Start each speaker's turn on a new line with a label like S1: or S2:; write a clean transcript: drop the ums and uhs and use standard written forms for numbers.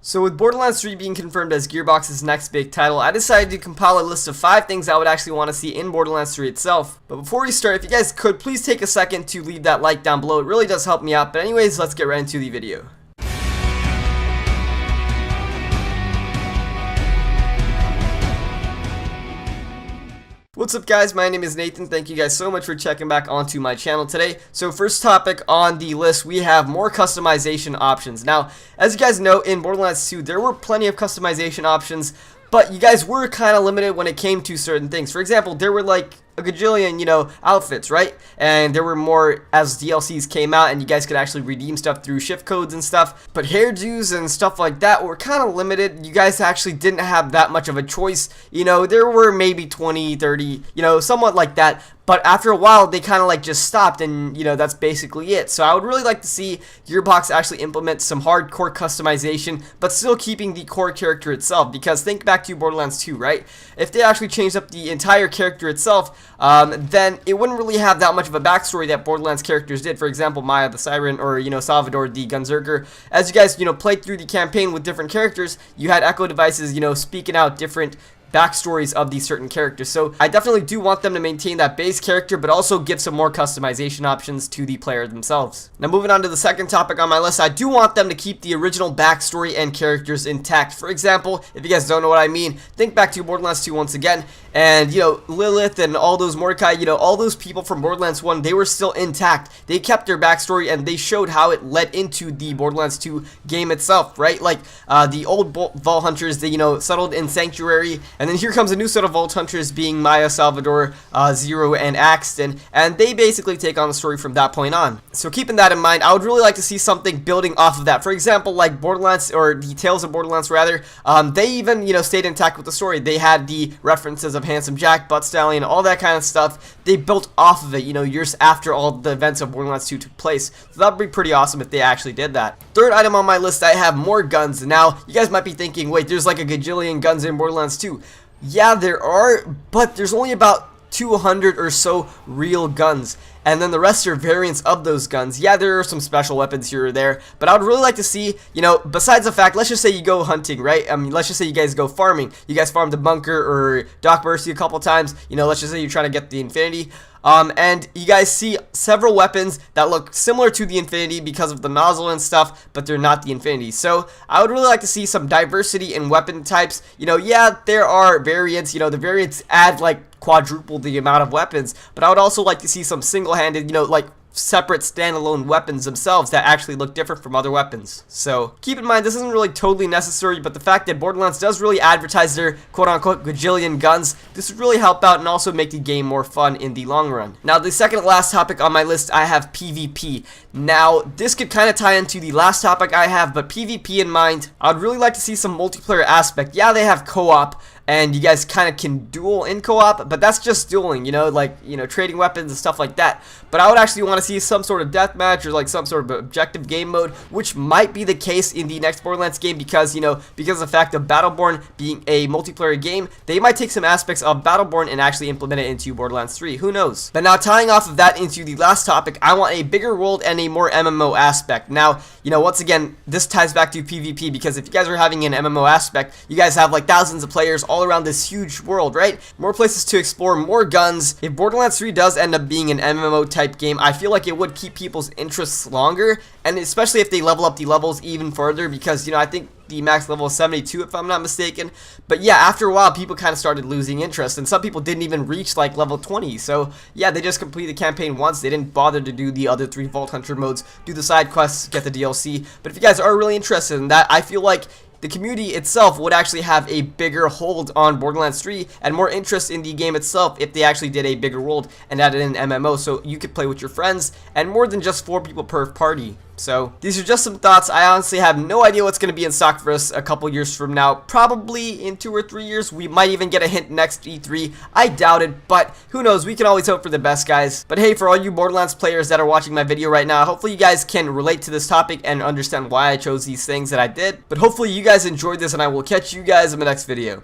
S1: So with Borderlands 3 being confirmed as Gearbox's next big title, I decided to compile a list of 5 things I would actually want to see in Borderlands 3 itself. But before we start, if you guys could, please take a second to leave that like down below. It really does help me out. But anyways, let's get right into the video. What's up guys, my name is Nathan. Thank you guys so much for checking back onto my channel today. So first topic on the list, we have more customization options. Now, as you guys know, in Borderlands 2, there were plenty of customization options, but you guys were kind of limited when it came to certain things. For example, there were like a gajillion, outfits, right? And there were more as DLCs came out and you guys could actually redeem stuff through shift codes and stuff. But hairdos and stuff like that were kind of limited. You guys actually didn't have that much of a choice. There were maybe 20, 30, somewhat like that. But after a while, they kind of like just stopped and, that's basically it. So I would really like to see Gearbox actually implement some hardcore customization, but still keeping the core character itself. Because think back to Borderlands 2, right? If they actually changed up the entire character itself, then it wouldn't really have that much of a backstory that Borderlands characters did. For example, Maya the Siren or, Salvador the Gunzerker. As you guys, played through the campaign with different characters, you had echo devices, speaking out different backstories of these certain characters. So I definitely do want them to maintain that base character, but also give some more customization options to the player themselves. Now moving on to the second topic on my list, I do want them to keep the original backstory and characters intact. For example, if you guys don't know what I mean, think back to Borderlands 2 once again, and Lilith and all those Mordecai, all those people from Borderlands 1, they were still intact. They kept their backstory and they showed how it led into the Borderlands 2 game itself, right? Like the old Vault Hunters, they settled in Sanctuary. And then here comes a new set of Vault Hunters being Maya, Salvador, Zero, and Axton, and they basically take on the story from that point on. So keeping that in mind, I would really like to see something building off of that. For example, like Borderlands, or the Tales of Borderlands rather, they even, stayed intact with the story. They had the references of Handsome Jack, Butt Stallion, all that kind of stuff. They built off of it, years after all the events of Borderlands 2 took place. So that would be pretty awesome if they actually did that. Third item on my list, I have more guns. Now, you guys might be thinking, wait, there's like a gajillion guns in Borderlands 2. Yeah, there are, but there's only about 200 or so real guns, and then the rest are variants of those guns. Yeah, there are some special weapons here or there, but I would really like to see, besides the fact, let's just say you go hunting, right? Let's just say you guys go farming. You guys farm the bunker or Doc Mercy a couple times. Let's just say you're trying to get the Infinity. And you guys see several weapons that look similar to the Infinity because of the nozzle and stuff, but they're not the Infinity. So I would really like to see some diversity in weapon types. Yeah, there are variants. The variants add like quadruple the amount of weapons, but I would also like to see some single-handed, like separate standalone weapons themselves that actually look different from other weapons. So keep in mind, this isn't really totally necessary, but the fact that Borderlands does really advertise their quote-unquote gajillion guns, this would really help out and also make the game more fun in the long run. Now the second to last topic on my list, I have PvP. Now this could kind of tie into the last topic I have, but PvP in mind, I'd really like to see some multiplayer aspect. Yeah, they have co-op, and you guys kind of can duel in co-op, but that's just dueling, trading weapons and stuff like that. But I would actually want to see some sort of deathmatch or like some sort of objective game mode, which might be the case in the next Borderlands game because, because of the fact of Battleborn being a multiplayer game, they might take some aspects of Battleborn and actually implement it into Borderlands 3. Who knows? But now tying off of that into the last topic, I want a bigger world and a more MMO aspect. Now, once again, this ties back to PvP because if you guys are having an MMO aspect, you guys have like thousands of players all around this huge world, right? More places to explore, more guns. If Borderlands 3 does end up being an MMO type game, I feel like it would keep people's interests longer, and especially if they level up the levels even further because, I think the max level is 72 if I'm not mistaken. But yeah, after a while people kind of started losing interest, and some people didn't even reach like level 20. So yeah, they just completed the campaign once. They didn't bother to do the other 3 Vault Hunter modes, do the side quests, get the DLC. But if you guys are really interested in that, I feel like the community itself would actually have a bigger hold on Borderlands 3 and more interest in the game itself if they actually did a bigger world and added in MMO so you could play with your friends and more than just 4 people per party. So these are just some thoughts. I honestly have no idea what's going to be in stock for us a couple years from now. Probably in 2 or 3 years. We might even get a hint next E3. I doubt it, but who knows? We can always hope for the best, guys. But hey, for all you Borderlands players that are watching my video right now, hopefully you guys can relate to this topic and understand why I chose these things that I did. But hopefully you guys enjoyed this, and I will catch you guys in the next video.